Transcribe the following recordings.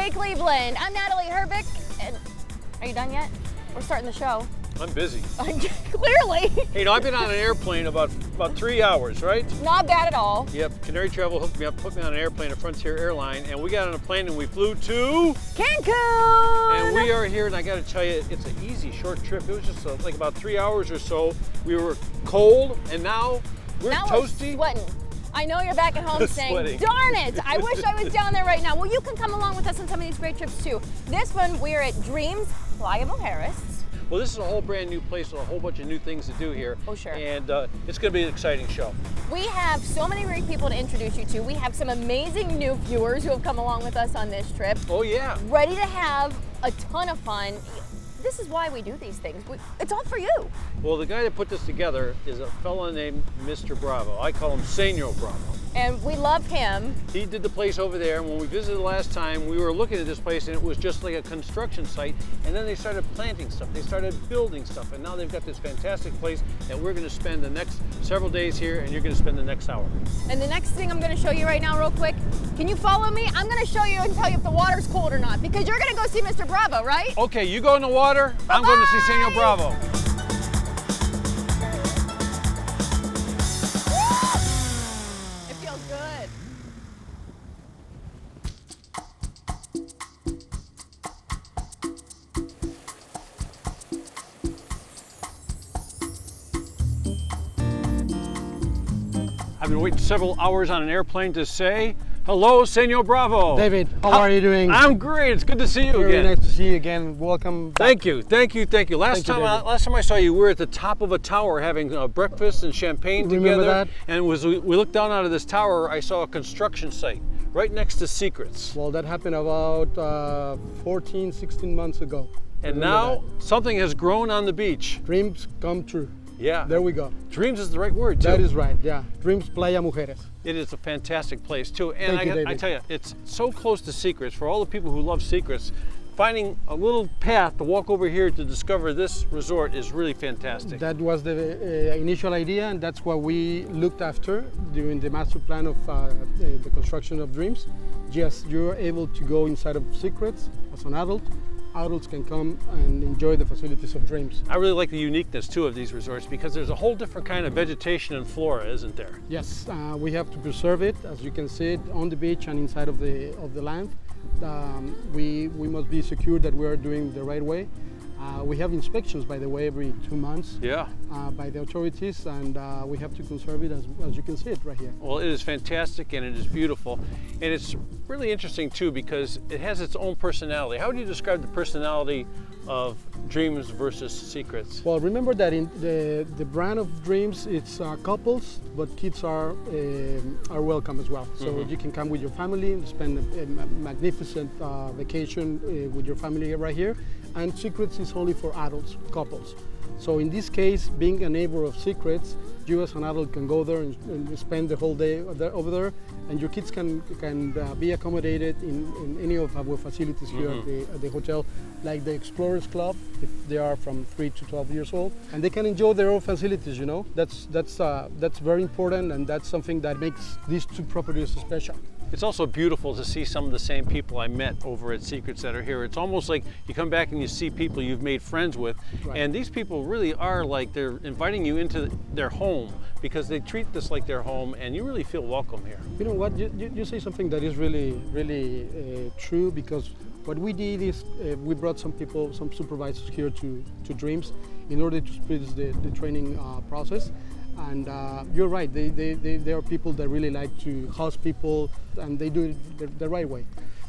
Hey Cleveland, I'm Natalie Herbick, and are you done yet? We're starting the show. I'm busy. Clearly. Hey, I've been on an airplane about 3 hours, right? Not bad at all. Yep, Canary Travel hooked me up, put me on an airplane, a Frontier airline, and we got on a plane and we flew to Cancun! And we are here, and I gotta tell you, it's an easy, short trip. It was just like about 3 hours or so. We were cold, and now we're toasty. We're sweating. I know you're back at home saying, Sweating. darn it, I wish I was down there right now. Well, you can come along with us on some of these great trips too. This one, we're at Dreams Playa Mujeres. Well, this is a whole brand new place with a whole bunch of new things to do here. Oh, sure. And it's gonna be an exciting show. We have so many great people to introduce you to. We have some amazing new viewers who have come along with us on this trip. Oh yeah. Ready to have a ton of fun. This is why we do these things. It's all for you. Well, the guy that put this together is a fella named Mr. Bravo. I call him Senor Bravo. And we love him. He did the place over there, and when we visited last time, we were looking at this place, and it was just like a construction site, and then they started planting stuff, they started building stuff, and now they've got this fantastic place that we're gonna spend the next several days here, and you're gonna spend the next hour. And the next thing I'm gonna show you right now real quick, can you follow me? I'm gonna show you and tell you if the water's cold or not, because you're gonna go see Mr. Bravo, right? Okay, you go in the water, I'm going to see Senor Bravo. Good. I've been waiting several hours on an airplane to say hello, Senor Bravo. David, how are you doing? I'm great. It's good to see you Very again. nice to see you again. Welcome back. Thank you. Last time I saw you, we were at the top of a tower having breakfast and champagne Remember together. that? And we looked down out of this tower, I saw a construction site right next to Secrets. Well, that happened about 14, 16 months ago. And Remember now that? something has grown on the beach. Dreams come true. Yeah. There we go. Dreams is the right word, too. That is right, yeah. Dreams Playa Mujeres. It is a fantastic place, too. And Thank you, David. I tell you, it's so close to Secrets. For all the people who love Secrets, finding a little path to walk over here to discover this resort is really fantastic. That was the initial idea, and that's what we looked after during the master plan of the construction of Dreams. Yes, you're able to go inside of Secrets as an adult. Adults can come and enjoy the facilities of Dreams. I really like the uniqueness too of these resorts because there's a whole different kind of vegetation and flora, isn't there? Yes, we have to preserve it, as you can see it on the beach and inside of the land. We must be secure that we are doing the right way. We have inspections, by the way, every 2 months. Yeah. By the authorities, and we have to conserve it as you can see it right here. Well, it is fantastic and it is beautiful, and it's really interesting too because it has its own personality. How would you describe the personality of Dreams versus Secrets? Well, remember that in the brand of Dreams, it's couples, but kids are welcome as well. So you can come with your family and spend a magnificent vacation with your family right here. And Secrets is only for adults, couples. So in this case, being a neighbor of Secrets, you as an adult can go there and spend the whole day over there, and your kids can be accommodated in any of our facilities here at the hotel, like the Explorers Club, if they are from 3 to 12 years old, and they can enjoy their own facilities. You know, that's very important, and that's something that makes these two properties special. It's also beautiful to see some of the same people I met over at Secrets that are here. It's almost like you come back and you see people you've made friends with, Right. and these people really are like they're inviting you into their home because they treat this like their home, and you really feel welcome here. You know what? You say something that is really true, because what we did is we brought some people, some supervisors here to Dreams in order to speed the training process. And you're right, they are people that really like to host people, and they do it the right way.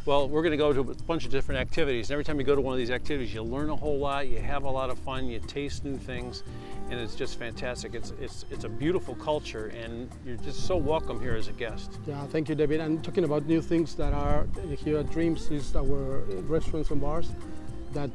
Well, we're going to go to a bunch of different activities. And every time you go to one of these activities, you learn a whole lot, you have a lot of fun, you taste new things, and it's just fantastic. It's a beautiful culture, and you're just so welcome here as a guest. Yeah, thank you, David. And talking about new things that are here at Dreams is our restaurants and bars, that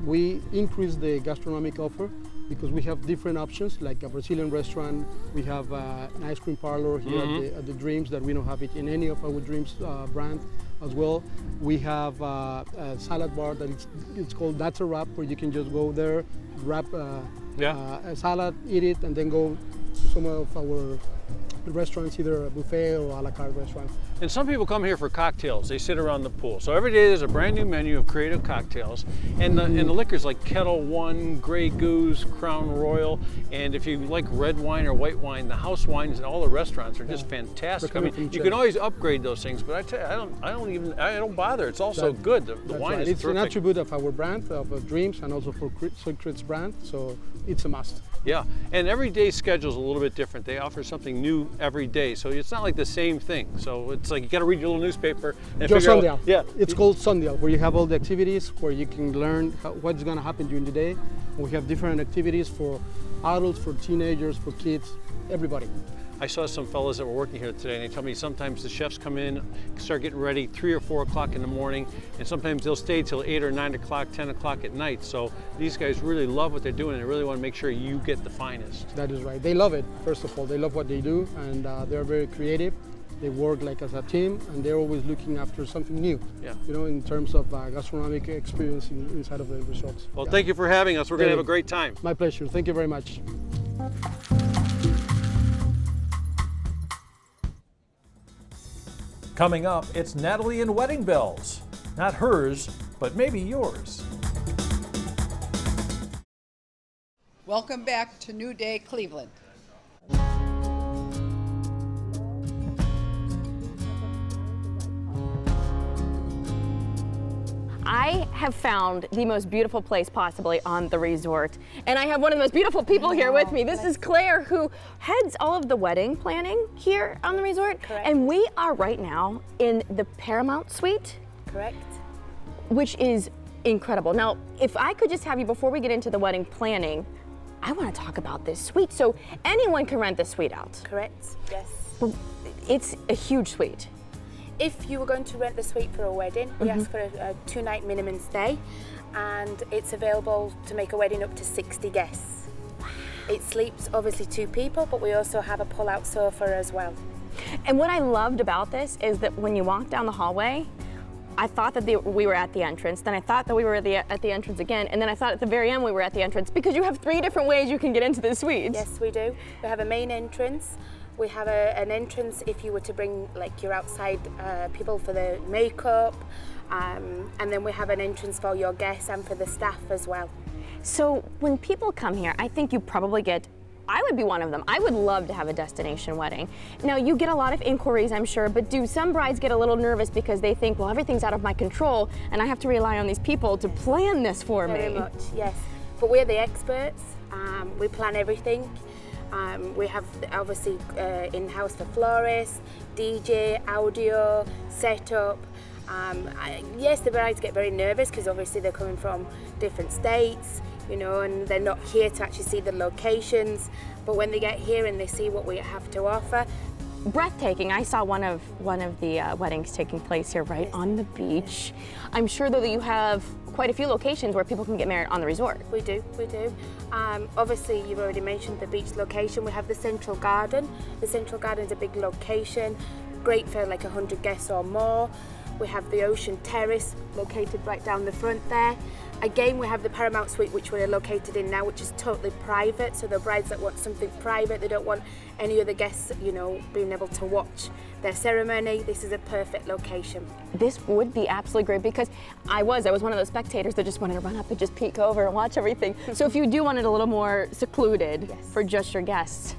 we increase the gastronomic offer, because we have different options, like a Brazilian restaurant. We have an ice cream parlor here at the Dreams that we don't have it in any of our Dreams brand as well. We have a salad bar that it's called That's a Wrap, where you can just go there, wrap a salad, eat it, and then go some of our restaurants, either a buffet or a la carte restaurant. And some people come here for cocktails. They sit around the pool. So every day there's a brand new menu of creative cocktails. And the liquors like Kettle One, Grey Goose, Crown Royal. And if you like red wine or white wine, the house wines in all the restaurants are just fantastic. I mean, you can always upgrade those things, but I tell you, I don't bother. It's also good. The wine is It's terrific. an attribute of our brand, of Dreams, and also for Secrets brand. So it's a must. Yeah, and every day schedule's a little bit different. They offer something new every day, so it's not like the same thing. So it's like you got to read your little newspaper and Just figure Sundial. out. Yeah, It's called Sundial, where you have all the activities, where you can learn what's going to happen during the day. We have different activities for adults, for teenagers, for kids, everybody. I saw some fellas that were working here today, and they tell me sometimes the chefs come in, start getting ready 3 or 4 o'clock in the morning, and sometimes they'll stay till 8 or 9 o'clock, 10 o'clock at night. So these guys really love what they're doing, and they really want to make sure you get the finest. That is right. They love it, first of all. They love what they do, and they're very creative. They work like as a team, and they're always looking after something new, Yeah. you know, in terms of gastronomic experience inside of the resorts. Well, thank you for having us. We're going to have a great time. My pleasure. Thank you very much. Coming up, it's Natalie and Wedding Bells. Not hers, but maybe yours. Welcome back to New Day, Cleveland. I have found the most beautiful place possibly on the resort, and I have one of the most beautiful people here with me. This is Claire, who heads all of the wedding planning here on the resort. Correct. And we are right now in the Paramount Suite, Correct. which is incredible. Now, if I could just have you, before we get into the wedding planning, I want to talk about this suite. So anyone can rent this suite out. Correct. Yes. It's a huge suite. If you were going to rent the suite for a wedding, we ask for a 2-night minimum stay, and it's available to make a wedding up to 60 guests. It sleeps obviously 2 people, but we also have a pull-out sofa as well. And what I loved about this is that when you walk down the hallway, I thought that we were at the entrance, then I thought that we were at the entrance again, and then I thought at the very end we were at the entrance, because you have 3 different ways you can get into this suite. Yes, we do. We have a main entrance. We have an entrance if you were to bring like your outside people for the makeup, and then we have an entrance for your guests and for the staff as well. So when people come here, I think you probably get, I would be one of them. I would love to have a destination wedding. Now, you get a lot of inquiries, I'm sure, but do some brides get a little nervous because they think, well, everything's out of my control and I have to rely on these people to plan this for me? Very much, yes. But we're the experts. We plan everything. We have obviously in-house for florists, DJ, audio, setup. Yes, the brides get very nervous because obviously they're coming from different states, you know, and they're not here to actually see the locations. But when they get here and they see what we have to offer, breathtaking. I saw one of the weddings taking place here right on the beach. I'm sure though that you have quite a few locations where people can get married on the resort. We do. Obviously, you've already mentioned the beach location. We have the Central Garden. The Central Garden is a big location, great for like 100 guests or more. We have the Ocean Terrace located right down the front there. Again, we have the Paramount Suite, which we're located in now, which is totally private. So the brides that want something private, they don't want any other guests, you know, being able to watch their ceremony. This is a perfect location. This would be absolutely great, because I was one of those spectators that just wanted to run up and just peek over and watch everything. So if you do want it a little more secluded, Yes, for just your guests,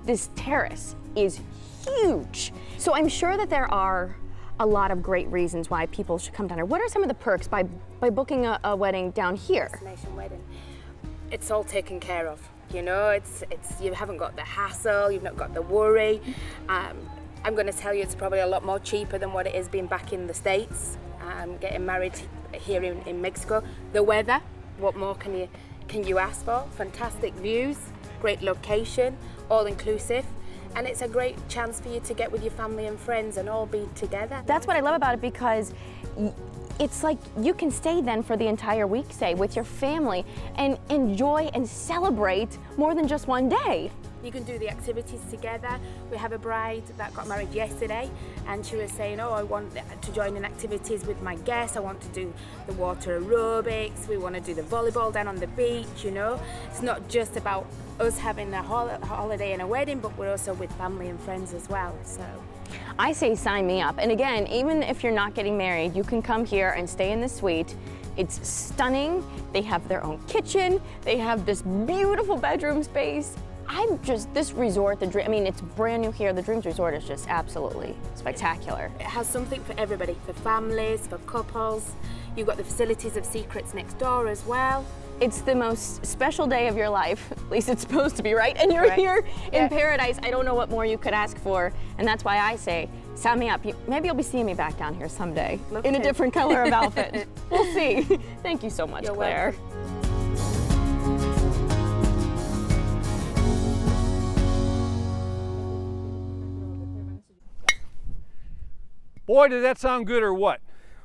this terrace is huge. So I'm sure that there are a lot of great reasons why people should come down here. What are some of the perks by booking a wedding down here? Destination wedding. It's all taken care of. You know, it's you haven't got the hassle, you've not got the worry. I'm going to tell you, it's probably a lot more cheaper than what it is being back in the States. Getting married here in Mexico. The weather, what more can you ask for? Fantastic views, great location, all inclusive. And it's a great chance for you to get with your family and friends and all be together. That's what I love about it, because it's like you can stay then for the entire week, say, with your family and enjoy and celebrate more than just one day. You can do the activities together. We have a bride that got married yesterday, and she was saying, oh, I want to join in activities with my guests. I want to do the water aerobics. We want to do the volleyball down on the beach, you know. It's not just about us having a holiday and a wedding, but we're also with family and friends as well, so. I say sign me up. And again, even if you're not getting married, you can come here and stay in the suite. It's stunning. They have their own kitchen. They have this beautiful bedroom space. This resort, I mean, it's brand new here. The Dreams Resort is just absolutely spectacular. It has something for everybody, for families, for couples. You've got the facilities of Secrets next door as well. It's the most special day of your life, at least it's supposed to be, right? And you're here in paradise. I don't know what more you could ask for, and that's why I say, sign me up. Maybe you'll be seeing me back down here someday in a different color of outfit. We'll see. Thank you so much, You're Claire. welcome. Boy, did that sound good or what?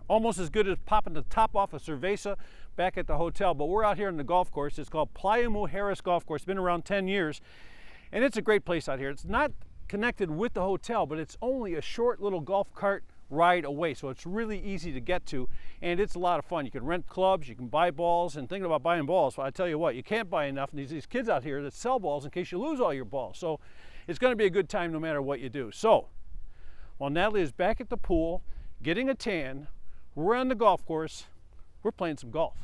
Almost as good as popping the top off a cerveza back at the hotel. But we're out here on the golf course. It's called Playa Mujeres Golf Course. It's been around 10 years. And it's a great place out here. It's not connected with the hotel, but it's only a short little golf cart ride away. So it's really easy to get to. And it's a lot of fun. You can rent clubs, you can buy balls. And thinking about buying balls, well, I tell you what, you can't buy enough. And these kids out here that sell balls in case you lose all your balls. So it's going to be a good time no matter what you do. So while Natalie is back at the pool, getting a tan, we're on the golf course, we're playing some golf.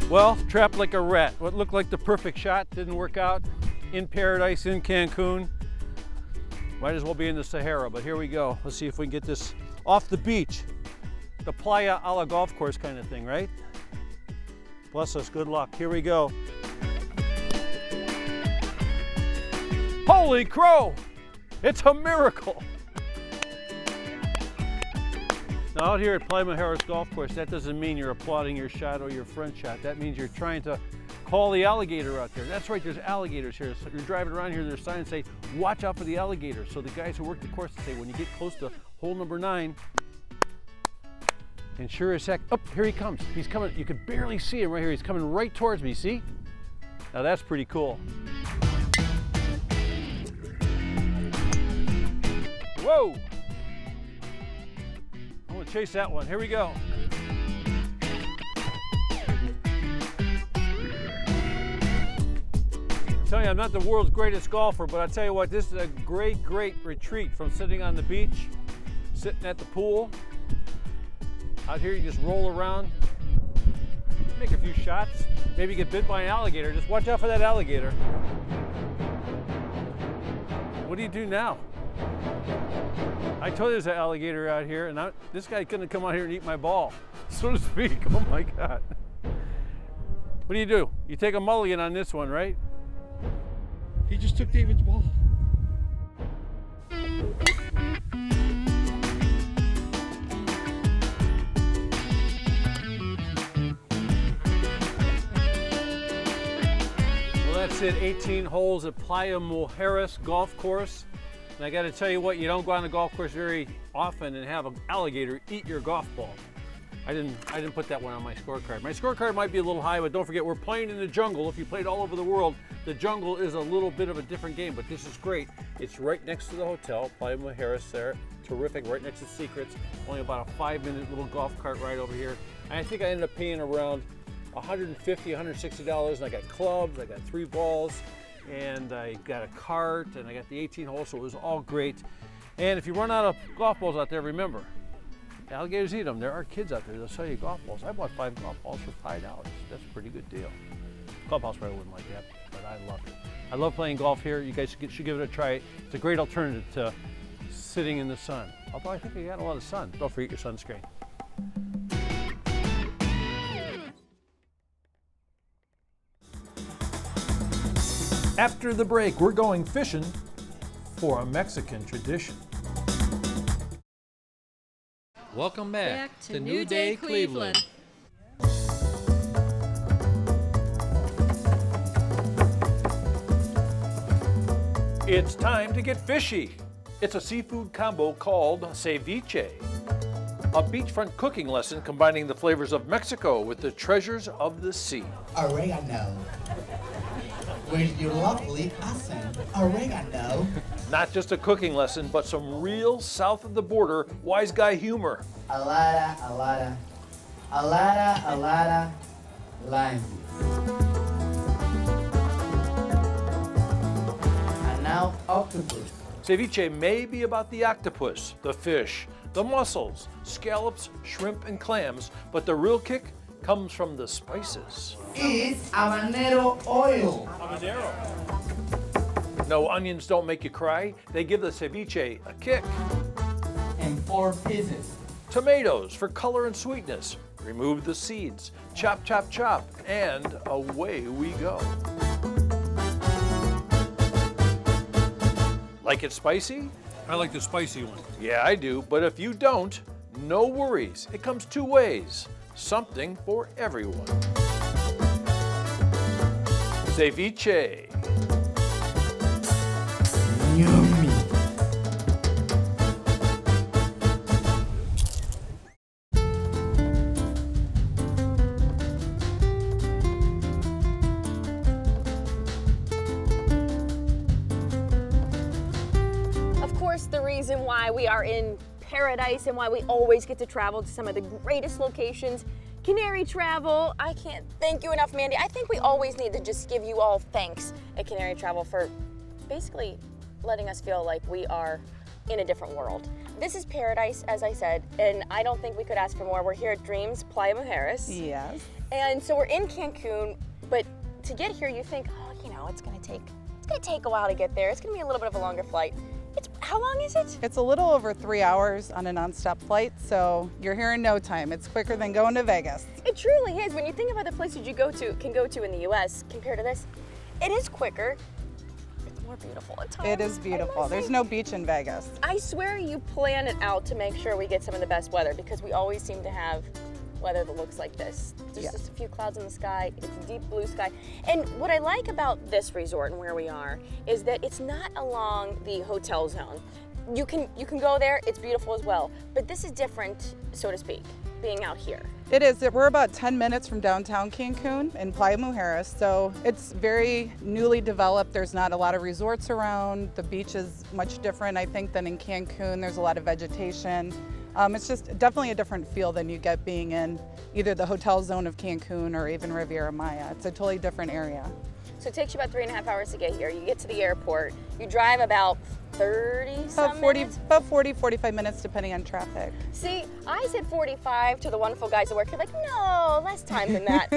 Well, trapped like a rat. What looked like the perfect shot didn't work out. In paradise, in Cancun. Might as well be in the Sahara, but here we go. Let's see if we can get this off the beach. The playa a la golf course kind of thing, right? Bless us, good luck. Here we go. Holy crow! It's a miracle! Now out here at Playa Mujeres Golf Course, that doesn't mean you're applauding your shot or your front shot. That means you're trying to call the alligator out there. That's right, there's alligators here. So you're driving around here, there's signs that say, watch out for the alligators. So the guys who work the course say, when you get close to hole number 9, and sure as heck, oh, here he comes. He's coming, you can barely see him right here. He's coming right towards me, see? Now that's pretty cool. Whoa! I'm gonna chase that one. Here we go. I tell you, I'm not the world's greatest golfer, but I tell you what, this is a great, great retreat from sitting on the beach, sitting at the pool. Out here, you just roll around, make a few shots, maybe get bit by an alligator. Just watch out for that alligator. What do you do now? I told you there's an alligator out here, and this guy's gonna come out here and eat my ball, so to speak. Oh my God. What do? You take a mulligan on this one, right? He just took David's ball. Well, that's it. 18 holes at Playa Mujeres Golf Course. And I got to tell you what, you don't go on the golf course very often and have an alligator eat your golf ball. I didn't put that one on my scorecard. My scorecard might be a little high, but don't forget, we're playing in the jungle. If you played all over the world, the jungle is a little bit of a different game, but this is great. It's right next to the hotel, Playa Mujeres there. Terrific, right next to Secrets. Only about a 5-minute little golf cart ride over here. And I think I ended up paying around $150, $160, and I got clubs, I got 3 balls, and I got a cart, and I got the 18 holes, so it was all great. And if you run out of golf balls out there, remember, alligators eat them. There are kids out there that'll sell you golf balls. I bought 5 golf balls for $5. That's a pretty good deal. Clubhouse probably wouldn't like that, but I love it. I love playing golf here. You guys should give it a try. It's a great alternative to sitting in the sun. Although I think you got a lot of sun. Don't forget your sunscreen. After the break, we're going fishing for a Mexican tradition. Welcome back to New Day Cleveland. It's time to get fishy. It's a seafood combo called ceviche. A beachfront cooking lesson combining the flavors of Mexico with the treasures of the sea. Oregano. With your lovely accent, oregano. Not just a cooking lesson, but some real south of the border wise guy humor. A lotta lime. And now octopus. Ceviche may be about the octopus, the fish, the mussels, scallops, shrimp, and clams, but the real kick comes from the spices. It's habanero oil. No, onions don't make you cry. They give the ceviche a kick. And 4 pieces. Tomatoes for color and sweetness. Remove the seeds. Chop, chop, chop. And away we go. Like it spicy? I like the spicy one. Yeah, I do. But if you don't, no worries. It comes 2 ways. Something for everyone. Ceviche. Yummy. Of course, the reason why we are in paradise and why we always get to travel to some of the greatest locations, Canary Travel. I can't thank you enough, Mandy. I think we always need to just give you all thanks at Canary Travel for basically letting us feel like we are in a different world. This is paradise, as I said, and I don't think we could ask for more. We're here at Dreams Playa Mujeres. Yes. And so we're in Cancun, but to get here, you think, oh, you know, it's gonna take a while to get there. It's gonna be a little bit of a longer flight. How long is it? It's a little over 3 hours on a nonstop flight, so you're here in no time. It's quicker than going to Vegas. It truly is. When you think about the places you can go to in the U.S. compared to this, it is quicker. It's more beautiful at times. It is beautiful. There's no beach in Vegas. I swear you plan it out to make sure we get some of the best weather because we always seem to have weather that looks like this. There's just a few clouds in the sky, it's deep blue sky. And what I like about this resort and where we are is that it's not along the hotel zone. You can go there, it's beautiful as well, but this is different, so to speak, being out here. It is. We're about 10 minutes from downtown Cancun in Playa Mujeres, so it's very newly developed. There's not a lot of resorts around. The beach is much different, I think, than in Cancun. There's a lot of vegetation. It's just definitely a different feel than you get being in either the hotel zone of Cancun or even Riviera Maya. It's a totally different area. So it takes you about 3.5 hours to get here. You get to the airport, you drive about 30-some minutes? About 40, 45 minutes depending on traffic. See, I said 45 to the wonderful guys that work here, like, no, less time than that.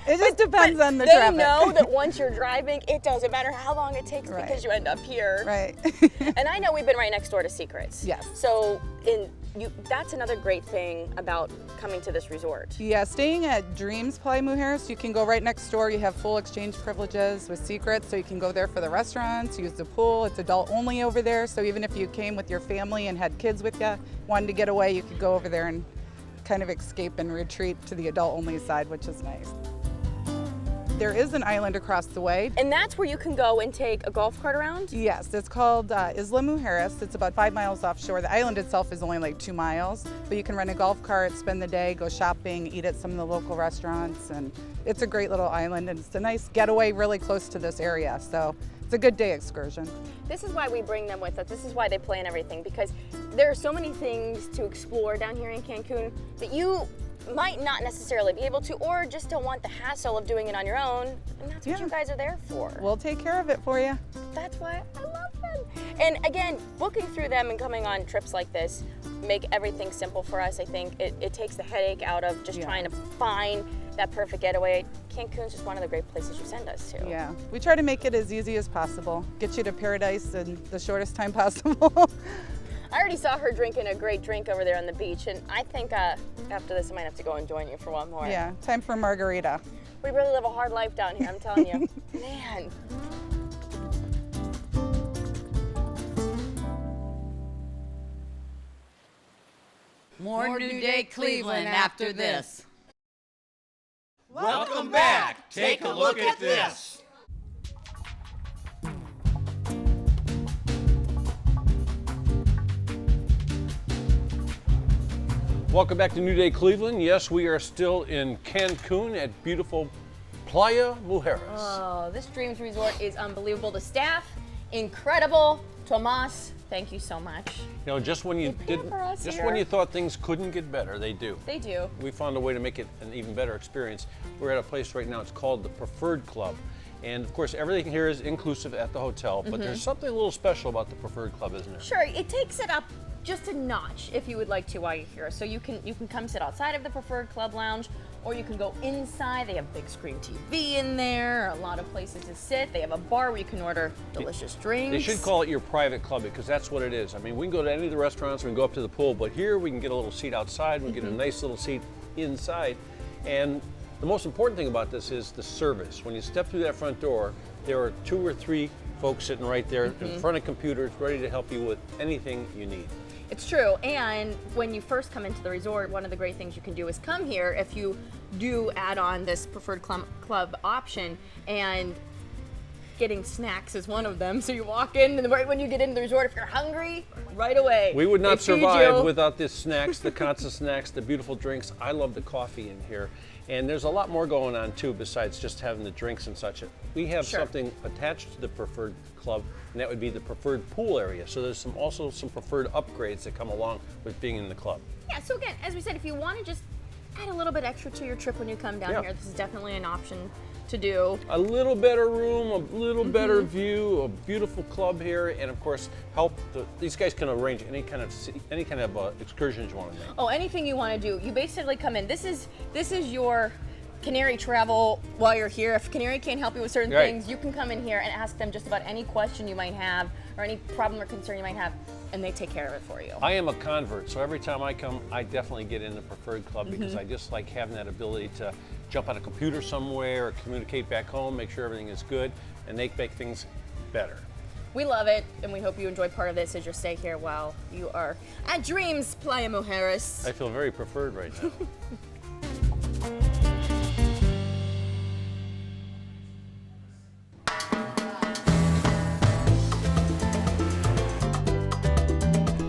It just depends on the they traffic. They know that once you're driving, it doesn't matter how long it takes Right. because you end up here. Right. And I know we've been right next door to Secrets. Yes. So that's another great thing about coming to this resort. Yeah, staying at Dreams Playa Mujeres, you can go right next door. You have full exchange privileges with Secrets, so you can go there for the restaurants, use the pool. It's adult only over there, so even if you came with your family and had kids with you, wanted to get away, you could go over there and kind of escape and retreat to the adult only side, which is nice. There is an island across the way. And that's where you can go and take a golf cart around? Yes, it's called Isla Mujeres. It's about 5 miles offshore. The island itself is only like 2 miles, but you can rent a golf cart, spend the day, go shopping, eat at some of the local restaurants, and it's a great little island, and it's a nice getaway really close to this area, so it's a good day excursion. This is why we bring them with us. This is why they plan everything, because there are so many things to explore down here in Cancun that you might not necessarily be able to, or just don't want the hassle of doing it on your own, and that's what you guys are there for. We'll take care of it for you. That's why I love them. And again, booking through them and coming on trips like this make everything simple for us. I think it takes the headache out of just trying to find that perfect getaway. Cancun's just one of the great places you send us to. Yeah, we try to make it as easy as possible. Get you to paradise in the shortest time possible. I already saw her drinking a great drink over there on the beach, and I think after this I might have to go and join you for one more. Yeah, time for margarita. We really live a hard life down here, I'm telling you. Man. More New Day Cleveland after this. Welcome back. Take a look at this. Welcome back to New Day Cleveland. Yes, we are still in Cancun at beautiful Playa Mujeres. Oh, this Dreams Resort is unbelievable. The staff, incredible. Tomas, thank you so much. You know, just when you when you thought things couldn't get better, they do. They do. We found a way to make it an even better experience. We're at a place right now, it's called the Preferred Club. And of course, everything here is inclusive at the hotel, but there's something a little special about the Preferred Club, isn't there? Sure, it takes it up just a notch if you would like to while you're here. So you can come sit outside of the Preferred Club Lounge, or you can go inside. They have big screen TV in there, a lot of places to sit. They have a bar where you can order delicious drinks. They should call it your private club because that's what it is. I mean, we can go to any of the restaurants, we can go up to the pool, but here we can get a little seat outside, we can get a nice little seat inside. And the most important thing about this is the service. When you step through that front door, there are 2 or 3 folks sitting right there in front of computers ready to help you with anything you need. It's true, and when you first come into the resort, one of the great things you can do is come here if you do add on this Preferred Club option, and getting snacks is one of them. So you walk in, and right when you get into the resort, if you're hungry, right away. We would not survive without the snacks, the constant snacks, the beautiful drinks. I love the coffee in here. And there's a lot more going on too besides just having the drinks and such. We have something attached to the Preferred Club, and that would be the Preferred Pool area. So there's also some preferred upgrades that come along with being in the club. Yeah, so again, as we said, if you want to just add a little bit extra to your trip when you come down here, this is definitely an option to do. A little better room, a little better view, a beautiful club here, and of course, these guys can arrange any kind of excursions you want to make. Oh, anything you want to do. You basically come in. This is your Canary travel while you're here. If Canary can't help you with certain things, you can come in here and ask them just about any question you might have or any problem or concern you might have, and they take care of it for you. I am a convert, so every time I come, I definitely get in the Preferred Club because I just like having that ability to jump on a computer somewhere or communicate back home, make sure everything is good, and they make things better. We love it, and we hope you enjoy part of this as you stay here while you are at Dreams Playa Mujeres. I feel very preferred right now.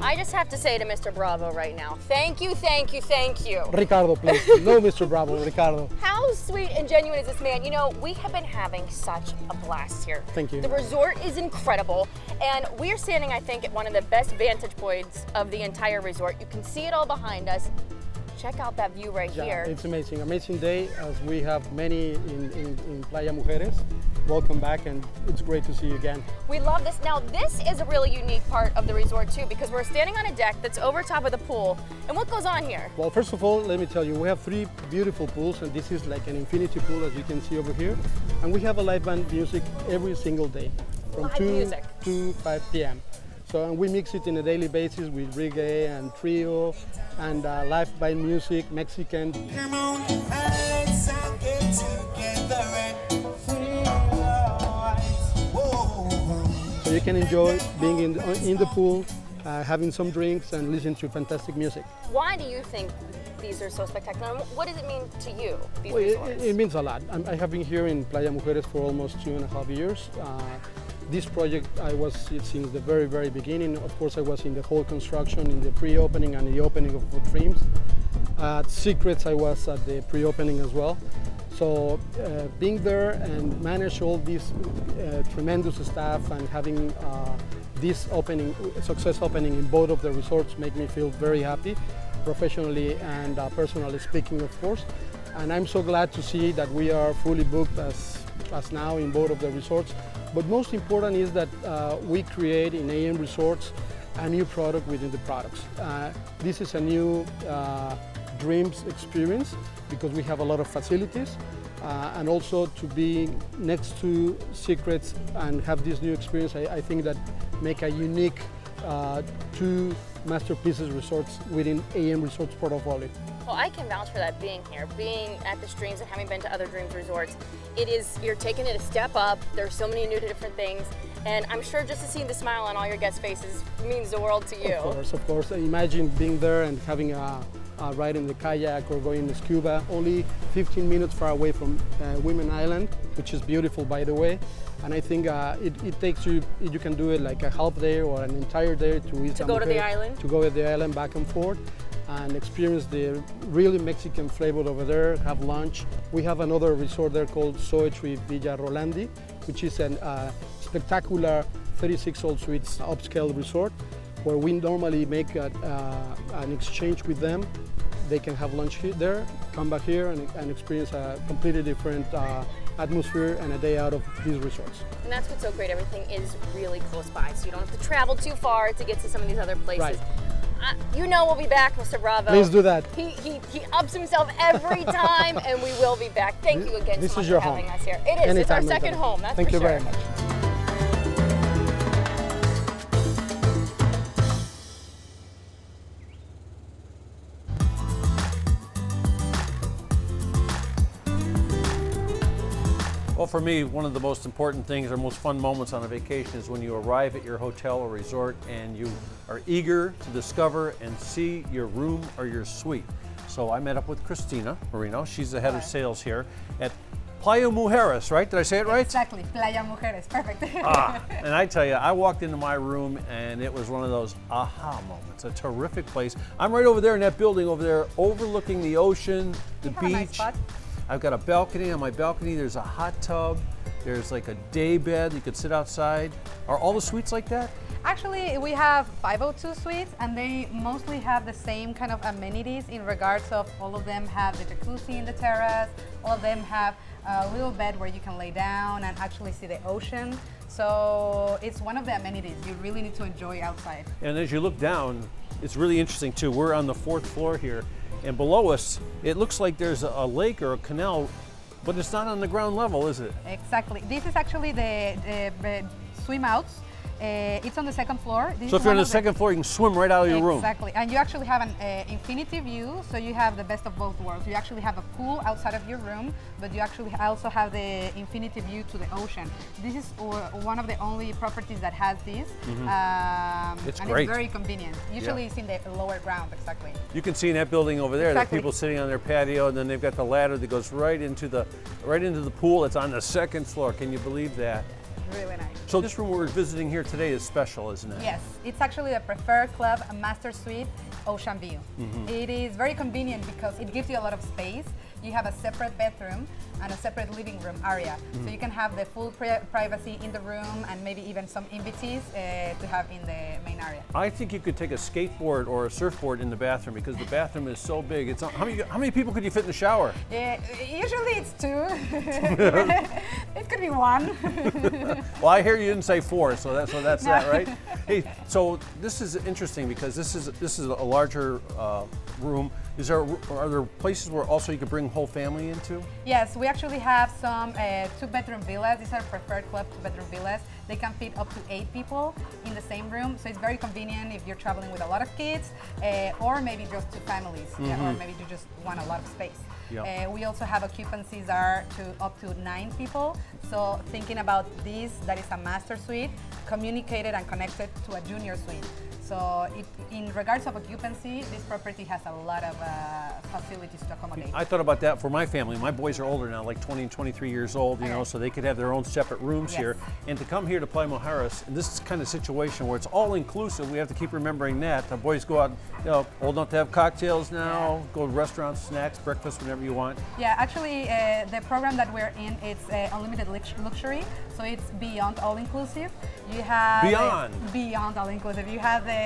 I just have to say to Mr. Bravo right now, thank you, thank you, thank you. Ricardo, please. No, Mr. Bravo, Ricardo. How sweet and genuine is this man? You know, we have been having such a blast here. Thank you. The resort is incredible, and we're standing, I think, at one of the best vantage points of the entire resort. You can see it all behind us. Check out that view right here. It's amazing. Amazing day, as we have many in Playa Mujeres. Welcome back, and it's great to see you again. We love this. Now, this is a really unique part of the resort too, because we're standing on a deck that's over top of the pool. And what goes on here? Well, first of all, let me tell you, we have 3 beautiful pools, and this is like an infinity pool, as you can see over here. And we have a live band music every single day, from 2 to 5 p.m. So, and we mix it on a daily basis with reggae and trio and live band music, Mexican. Come on, let's all get together and so you can enjoy being in the pool, having some drinks and listen to fantastic music. Why do you think these are so spectacular? What does it mean to you, these Well, resorts? it means a lot. I have been here in Playa Mujeres for almost 2.5 years. This project, I was since the very, very beginning. Of course, I was in the whole construction, in the pre-opening and the opening of Dreams. At Secrets, I was at the pre-opening as well. So being there and manage all this tremendous staff and having this success opening in both of the resorts make me feel very happy, professionally and personally speaking, of course. And I'm so glad to see that we are fully booked as now in both of the resorts. But most important is that we create in AM Resorts a new product within the products. This is a new Dreams experience because we have a lot of facilities and also to be next to Secrets and have this new experience, I think that make a unique 2 masterpieces resorts within AM Resorts portfolio. Well, I can vouch for that being here, being at this Dreams and having been to other Dreams resorts. You're taking it a step up. There's so many new different things. And I'm sure just to see the smile on all your guest faces means the world to you. Of course. Imagine being there and having a ride in the kayak or going to scuba, only 15 minutes far away from Women Island, which is beautiful, by the way. And I think it takes you can do it like a half day or an entire day to go to the island? To go to the island back and forth. and experience the really Mexican flavor over there, have lunch. We have another resort there called Soetri Villa Rolandi, which is a spectacular 36 all suites upscale resort where we normally make an exchange with them. They can have lunch there, come back here and experience a completely different atmosphere and a day out of these resorts. And that's what's so great. Everything is really close by, so you don't have to travel too far to get to some of these other places. Right. You know we'll be back, Mr. Bravo. Please do that. He ups himself every time, and we will be back. Thank you again so much for having us here. It is. Anytime, it's our second home, that's Thank for you sure. very much. Well, for me, one of the most important things or most fun moments on a vacation is when you arrive at your hotel or resort and you are eager to discover and see your room or your suite. So I met up with Christina Marino. She's the head of sales here at Playa Mujeres, right? Did I say it right? Exactly, Playa Mujeres, perfect. And I tell you, I walked into my room and it was one of those aha moments. A terrific place. I'm right over there in that building over there, overlooking the ocean, the beach. A nice spot. I've got a balcony. On my balcony, there's a hot tub. There's like a day bed. You could sit outside. Are all the suites like that? Actually, we have 502 suites, and they mostly have the same kind of amenities in regards of all of them have the jacuzzi in the terrace. All of them have a little bed where you can lay down and actually see the ocean. So it's one of the amenities you really need to enjoy outside. And as you look down, it's really interesting too. We're on the 4th floor here. And below us, it looks like there's a lake or a canal, but it's not on the ground level, is it? Exactly. This is actually the swim outs. It's on the 2nd floor. So if you're on the 2nd floor, you can swim right out of your room. Exactly. And you actually have an infinity view, so you have the best of both worlds. You actually have a pool outside of your room, but you actually also have the infinity view to the ocean. This is one of the only properties that has this. It's and great. It's very convenient. Usually it's in the lower ground, exactly. You can see in that building over there, Exactly. there are people sitting on their patio, and then they've got the ladder that goes right into the pool. It's on the 2nd floor. Can you believe that? Really nice. So this room we're visiting here today is special, isn't it? Yes, it's actually the preferred club master suite ocean view. It is very convenient because it gives you a lot of space. You have a separate bedroom and a separate living room area. So you can have the full privacy in the room and maybe even some invitees to have in the main area. I think you could take a skateboard or a surfboard in the bathroom because the bathroom is so big. It's how many people could you fit in the shower? Yeah, usually it's 2. It could be 1. Well, I hear you didn't say 4, so that's that, right? Hey, so this is interesting because this is a larger room. Are there places where also you could bring whole family into? Yes, we actually have some 2-bedroom villas. These are preferred club 2-bedroom villas. They can fit up to 8 people in the same room, so it's very convenient if you're traveling with a lot of kids, or maybe just 2 families, or maybe you just want a lot of space. Yep. We also have occupancies are up to 9 people. So thinking about this, that is a master suite, communicated and connected to a junior suite. So in regards of occupancy, this property has a lot of facilities to accommodate. I thought about that for my family. My boys are older now, like 20 and 23 years old, you know, so they could have their own separate rooms here. And to come here to Playa Mujeres, in this kind of situation where it's all inclusive, we have to keep remembering that. The boys go out, you know, old enough to have cocktails now, go to restaurants, snacks, breakfast, whenever you want. Yeah, actually, the program that we're in, it's unlimited luxury, so it's beyond all-inclusive. You have beyond all-inclusive. You have the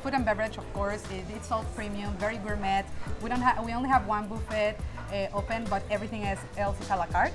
food and beverage, of course. It's all premium, very gourmet. We only have 1 buffet open, but everything else is a la carte.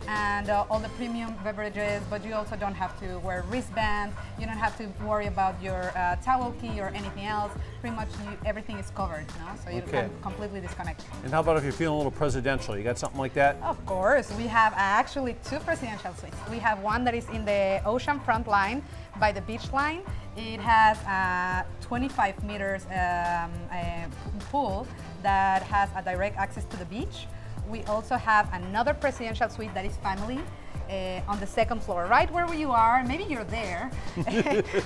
And all the premium beverages, but you also don't have to wear wristband. You don't have to worry about your towel key or anything else. Pretty much everything is covered, no? So you can completely disconnect. And how about if you're feeling a little presidential? You got something like that? Of course. We have actually 2 presidential suites. We have one that is in the ocean front line by the beach line. It has a 25 meters pool that has a direct access to the beach. We also have another presidential suite that is family on the 2nd floor, right where you are. Maybe you're there,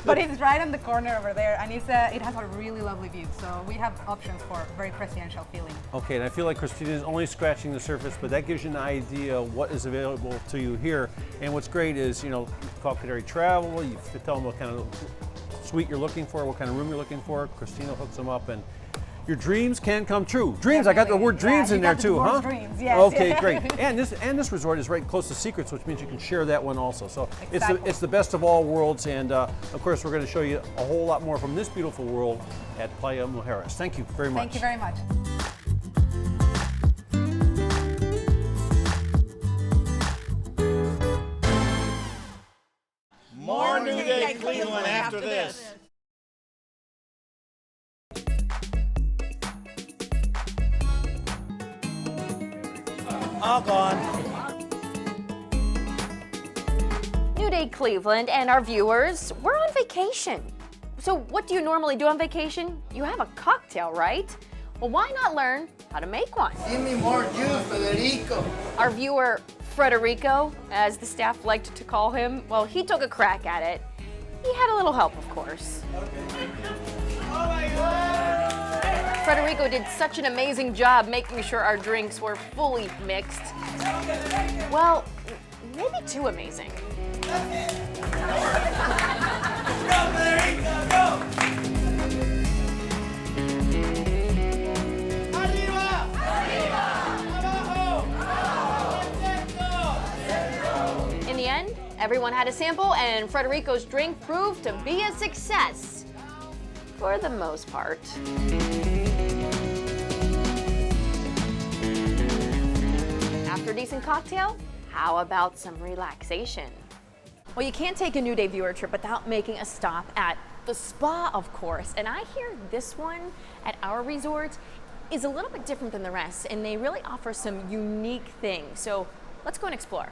but it's right on the corner over there, and it has a really lovely view. So we have options for very presidential feeling. Okay, and I feel like Christina is only scratching the surface, but that gives you an idea of what is available to you here. And what's great is, you know, call Canary Travel. You tell them what kind of suite you're looking for, what kind of room you're looking for. Christina hooks them up, and your dreams can come true. Dreams, I got the word dreams in there too, huh? Dreams, yes. Okay, great. And this resort is right close to Secrets, which means you can share that one also. So it's the best of all worlds, and of course we're going to show you a whole lot more from this beautiful world at Playa Mujeres. Thank you very much. Thank you very much. More New Day Cleveland after this. All gone. New Day Cleveland and our viewers, we're on vacation. So what do you normally do on vacation? You have a cocktail, right? Well, why not learn how to make one? Give me more juice, Federico. Our viewer, Frederico, as the staff liked to call him, well, he took a crack at it. He had a little help, of course. Oh my God! Frederico did such an amazing job making sure our drinks were fully mixed. Well, maybe too amazing. In the end, everyone had a sample, and Frederico's drink proved to be a success. For the most part. After a decent cocktail, how about some relaxation? Well, you can't take a New Day viewer trip without making a stop at the spa, of course. And I hear this one at our resort is a little bit different than the rest, and they really offer some unique things. So let's go and explore.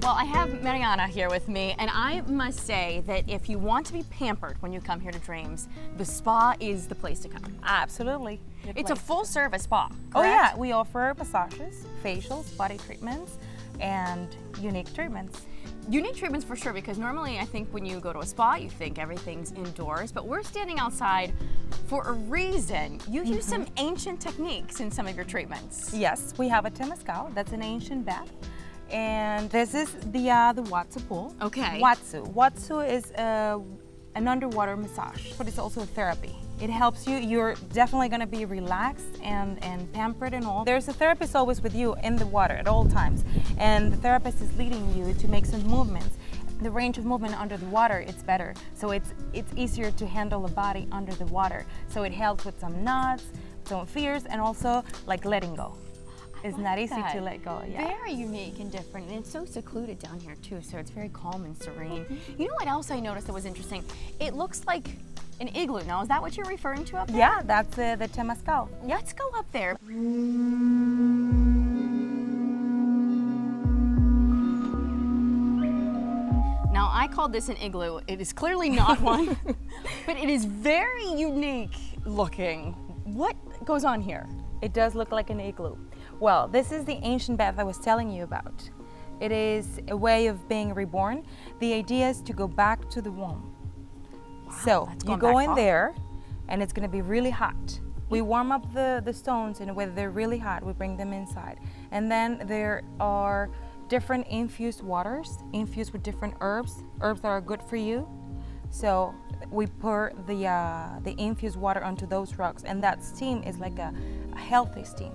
Well, I have Mariana here with me, and I must say that if you want to be pampered when you come here to Dreams, the spa is the place to come. Absolutely. It's a full-service spa, correct? Oh yeah, we offer massages, facials, body treatments, and unique treatments. Unique treatments for sure, because normally I think when you go to a spa, you think everything's indoors, but we're standing outside for a reason. You use some ancient techniques in some of your treatments. Yes, we have a temazcal, that's an ancient bath. And this is the Watsu pool. Okay. Watsu is an underwater massage, but it's also a therapy. It helps you, you're definitely gonna be relaxed and pampered and all. There's a therapist always with you in the water at all times, and the therapist is leading you to make some movements. The range of movement under the water, it's better. So it's easier to handle the body under the water. So it helps with some knots, some fears, and also like letting go. It's not easy to let go, yeah. Very unique and different, and it's so secluded down here too, so it's very calm and serene. You know what else I noticed that was interesting? It looks like an igloo. Now, is that what you're referring to up there? Yeah, that's the temazcal. Let's go up there. Now, I called this an igloo. It is clearly not one, but it is very unique looking. What goes on here? It does look like an igloo. Well, this is the ancient bath I was telling you about. It is a way of being reborn. The idea is to go back to the womb. Wow, so you go in there, and it's going to be really hot. We warm up the stones, and when they're really hot, we bring them inside. And then there are different infused waters, infused with different herbs that are good for you. So we pour the infused water onto those rocks, and that steam is like a healthy steam.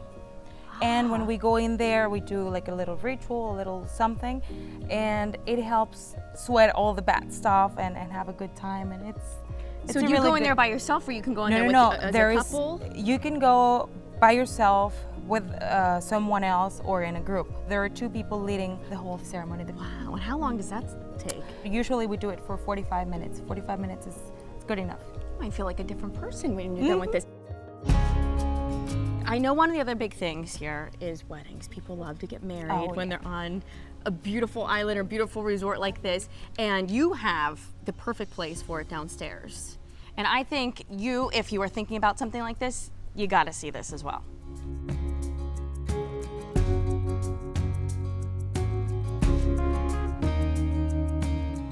And when we go in there, we do like a little ritual, a little something, and it helps sweat all the bad stuff and have a good time. And it's so do you go in there by yourself, or you can go in there with a couple? You can go by yourself with someone else or in a group. There are 2 people leading the whole ceremony. Wow, and how long does that take? Usually we do it for 45 minutes. 45 minutes is good enough. You might feel like a different person when you're done with this. I know one of the other big things here is weddings. People love to get married when they're on a beautiful island or beautiful resort like this, and you have the perfect place for it downstairs. And I think if you are thinking about something like this, you gotta see this as well.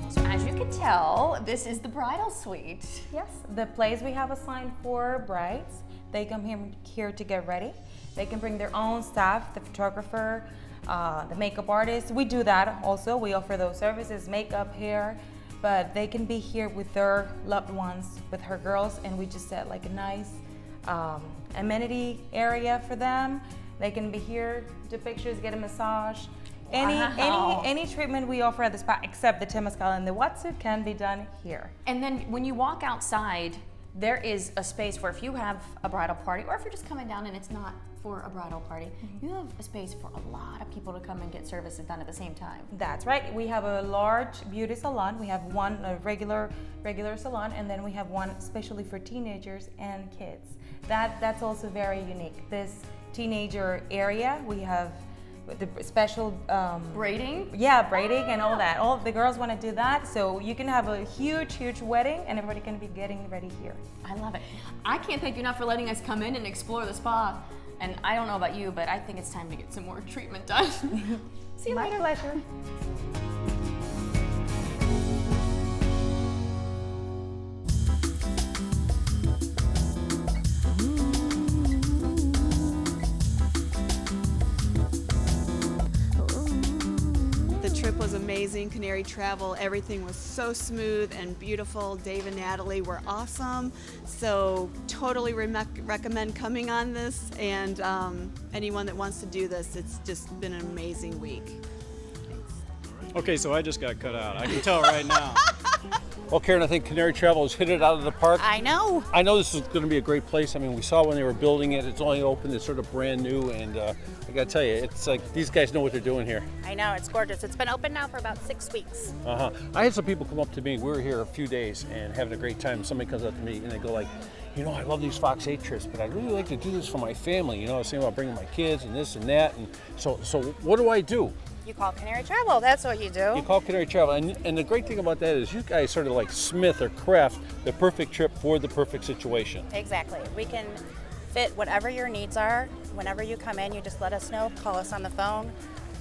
So as you can tell, this is the bridal suite. Yes, the place we have assigned for brides. They come here to get ready. They can bring their own staff, the photographer, the makeup artists. We do that also. We offer those services, makeup, hair, but they can be here with their loved ones, with her girls, and we just set like a nice amenity area for them. They can be here, do pictures, get a massage. Any treatment we offer at the spa, except the Temazcal and the wetsuit, can be done here. And then when you walk outside, there is a space where if you have a bridal party, or if you're just coming down and it's not for a bridal party, you have a space for a lot of people to come and get services done at the same time. That's right. We have a large beauty salon. We have one regular salon, and then we have one especially for teenagers and kids. That's also very unique. This teenager area, we have the special braiding. Yeah, braiding and all that. All the girls want to do that, so you can have a huge wedding, and everybody can be getting ready here. I love it. I can't thank you enough for letting us come in and explore the spa. And I don't know about you, but I think it's time to get some more treatment done. See you later. My pleasure. Was amazing. Canary Travel, everything was so smooth and beautiful. Dave and Natalie were awesome, so totally recommend coming on this, and anyone that wants to do this, it's just been an amazing week. Thanks. Okay, so I just got cut out. I can tell right now. Well, Karen, I think Canary Travel has hit it out of the park. I know. I know this is going to be a great place. I mean, we saw when they were building it. It's only open. It's sort of brand new, and I got to tell you, it's like these guys know what they're doing here. I know, it's gorgeous. It's been open now for about 6 weeks. I had some people come up to me. We were here a few days and having a great time. Somebody comes up to me and they go like, you know, I love these Fox 8 trips, but I'd really like to do this for my family. You know, I was thinking about bringing my kids and this and that. And so what do I do? You call Canary Travel, that's what you do. You call Canary Travel, and the great thing about that is you guys sort of like smith or craft the perfect trip for the perfect situation. Exactly. We can fit whatever your needs are. Whenever you come in, you just let us know, call us on the phone.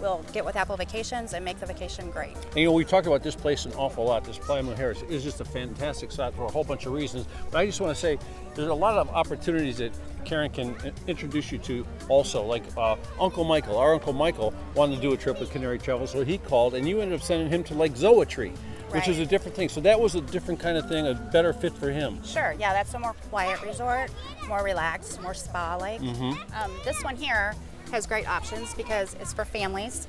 We'll get with Apple Vacations and make the vacation great. And you know, we talk about this place an awful lot. This Playa Mujeres is just a fantastic spot for a whole bunch of reasons. But I just want to say there's a lot of opportunities that Karen can introduce you to also. Like Uncle Michael. Our Uncle Michael wanted to do a trip with Canary Travel, so he called, and you ended up sending him to like Zoetree, which is a different thing. So that was a different kind of thing, a better fit for him. Sure, yeah, that's a more quiet resort, more relaxed, more spa-like. This one here has great options because it's for families.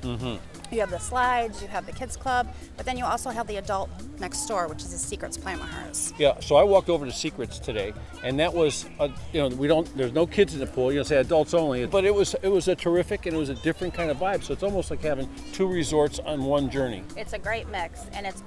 You have the slides, you have the kids club, but then you also have the adult next door, which is the Secrets Playa Mujeres. Yeah, so I walked over to Secrets today, and that was, you know, there's no kids in the pool. You know, say adults only, but it was a terrific, and it was a different kind of vibe. So it's almost like having two resorts on one journey. It's a great mix, and it's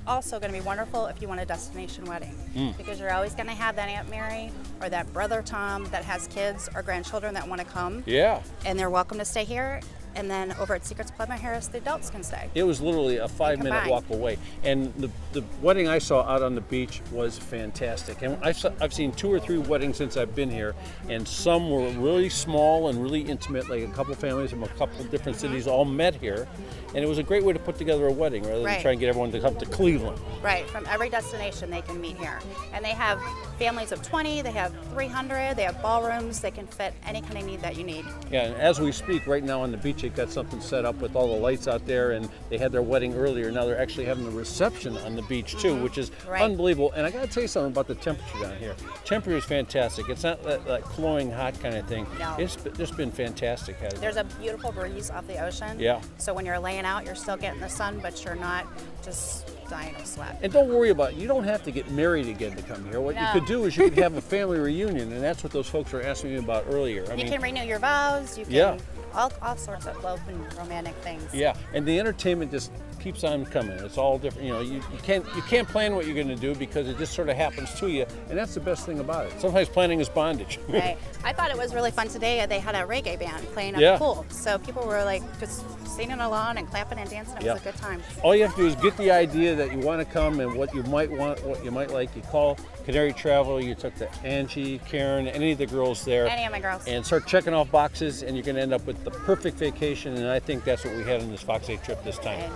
also going to be wonderful if you want a destination wedding, because you're always going to have that Aunt Mary or that brother Tom that has kids or grandchildren that want to come. Yeah. And they're welcome to stay here. And then over at Secrets Playa Mujeres, the adults can stay. It was literally a 5-minute walk away. And the wedding I saw out on the beach was fantastic. And I've seen 2 or 3 weddings since I've been here, and some were really small and really intimate, like a couple families from a couple different cities all met here. And it was a great way to put together a wedding rather than try and get everyone to come to Cleveland. Right, from every destination they can meet here. And they have families of 20, they have 300, they have ballrooms, they can fit any kind of need that you need. Yeah, and as we speak right now on the beach, they've got something set up with all the lights out there, and they had their wedding earlier. Now they're actually having a reception on the beach too, which is unbelievable. And I gotta tell you something about the temperature down here. Temperature is fantastic. It's not that cloying hot kind of thing. No. It's just been fantastic. There's a beautiful breeze off the ocean. Yeah. So when you're laying out, you're still getting the sun, but you're not just dying of sweat. And don't worry about it. You don't have to get married again to come here. What you could do is you could have a family reunion, and that's what those folks were asking me about earlier. I mean, can renew your vows. You can all sorts of love and romantic things. Yeah, and the entertainment just keeps on coming. It's all different. You know, you can't plan what you're going to do because it just sort of happens to you, and that's the best thing about it. Sometimes planning is bondage. Right. I thought it was really fun today. They had a reggae band playing at the pool, so people were like just singing along and clapping and dancing. It was a good time. All you have to do is get the idea that you want to come and what you might want, what you might like. You call Canary Travel. You talk to Angie, Karen, any of the girls there. Any of my girls. And start checking off boxes, and you're going to end up with the perfect vacation. And I think that's what we had on this Fox 8 trip this time.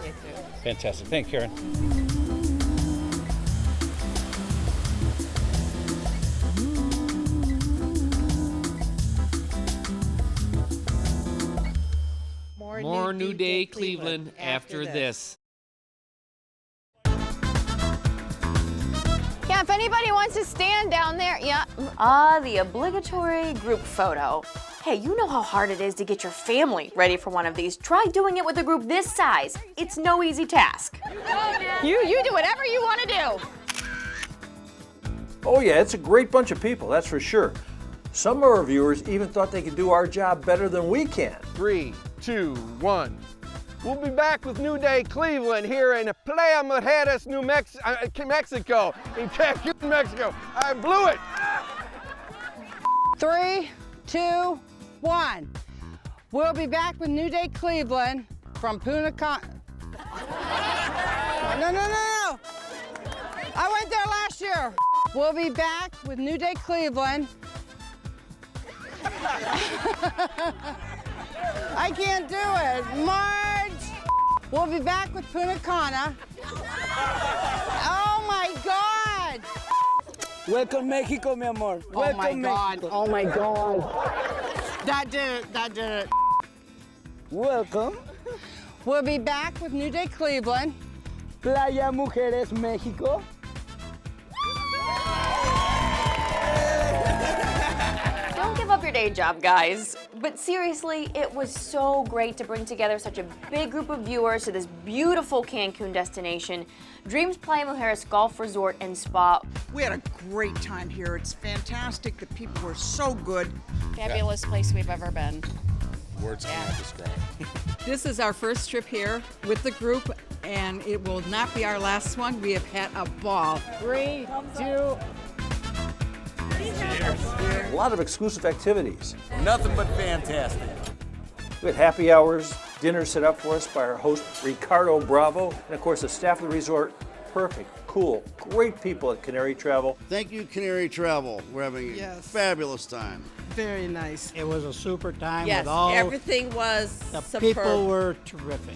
Fantastic. Thanks, Karen. More New Day Cleveland after this. Yeah, if anybody wants to stand down there, yeah. The obligatory group photo. Hey, you know how hard it is to get your family ready for one of these. Try doing it with a group this size. It's no easy task. You do whatever you want to do. Oh yeah, it's a great bunch of people, that's for sure. Some of our viewers even thought they could do our job better than we can. 3, 2, 1. We'll be back with New Day Cleveland here in Playa Mujeres, Mexico, in Cancun, Mexico. I blew it. 3, 2, 1. We'll be back with New Day Cleveland from Punta Cana. No. I went there last year. We'll be back with New Day Cleveland. I can't do it. Marge. We'll be back with Punta Cana. Oh my God. Welcome Mexico, mi amor. Oh my God. Mexico. Oh my God. That did it. Welcome. We'll be back with New Day Cleveland. Playa Mujeres Mexico. Don't give up your day job, guys. But seriously, it was so great to bring together such a big group of viewers to this beautiful Cancun destination, Dreams Playa Mujeres Golf Resort and Spa. We had a great time here. It's fantastic. The people were so good. Fabulous place we've ever been. Words cannot describe. This is our first trip here with the group, and it will not be our last one. We have had a ball. 3, 2. A lot of exclusive activities. Nothing but fantastic. We had happy hours, dinner set up for us by our host, Ricardo Bravo, and of course the staff of the resort. Perfect, cool, great people at Canary Travel. Thank you, Canary Travel. We're having a fabulous time. Very nice. It was a super time Yes, with all everything was the superb. people were terrific.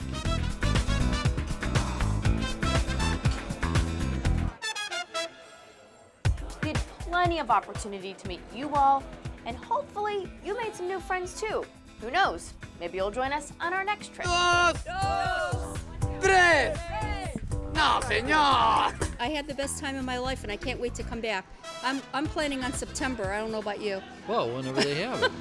Did plenty of opportunity to meet you all, and hopefully you made some new friends too. Who knows? Maybe you'll join us on our next trip. Tres. No, señor. I had the best time of my life, and I can't wait to come back. I'm planning on September. I don't know about you. Well, whenever they have it.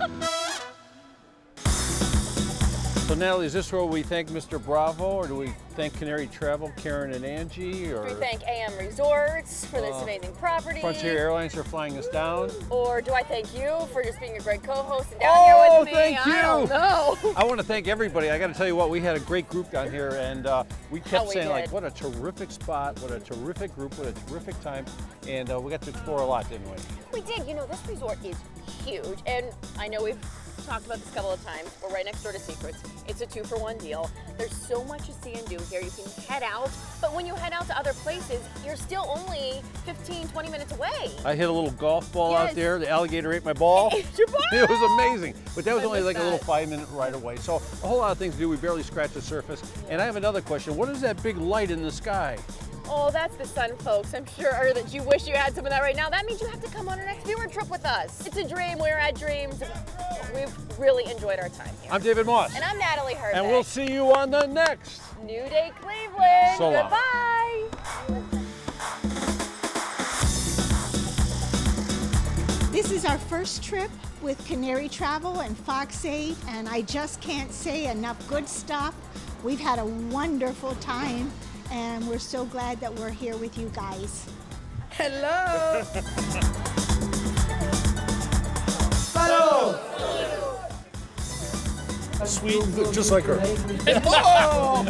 So Natalie, is this where we thank Mr. Bravo, or do we thank Canary Travel, Karen and Angie, or Do we thank AM Resorts for this amazing property? Frontier Airlines for flying us down? Or do I thank you for just being a great co-host and down here with me? Thank you! I don't know. I want to thank everybody. I got to tell you what, we had a great group down here, and we kept saying, like, what a terrific spot, what a terrific group, what a terrific time, and we got to explore a lot, didn't we? We did. You know, this resort is huge, and I know we've talked about this a couple of times. We're right next door to Secrets. It's a 2-for-1 deal. There's so much to see and do here. You can head out, but when you head out to other places, you're still only 15, 20 minutes away. I hit a little golf ball out there. The alligator ate my ball. Ate your ball? It was amazing. But that was only like a little that. 5-minute right away. So a whole lot of things to do. We barely scratched the surface. And I have another question. What is that big light in the sky? Oh, that's the sun, folks. I'm sure that you wish you had some of that right now. That means you have to come on our next viewer trip with us. It's a dream. We're at Dreams. We've really enjoyed our time here. I'm David Moss. And I'm Natalie Herbeck. And we'll see you on the next New Day Cleveland. So long. Goodbye. This is our first trip with Canary Travel and Fox 8, and I just can't say enough good stuff. We've had a wonderful time, and we're so glad that we're here with you guys. Hello. Salud. Sweet, just like her. Oh.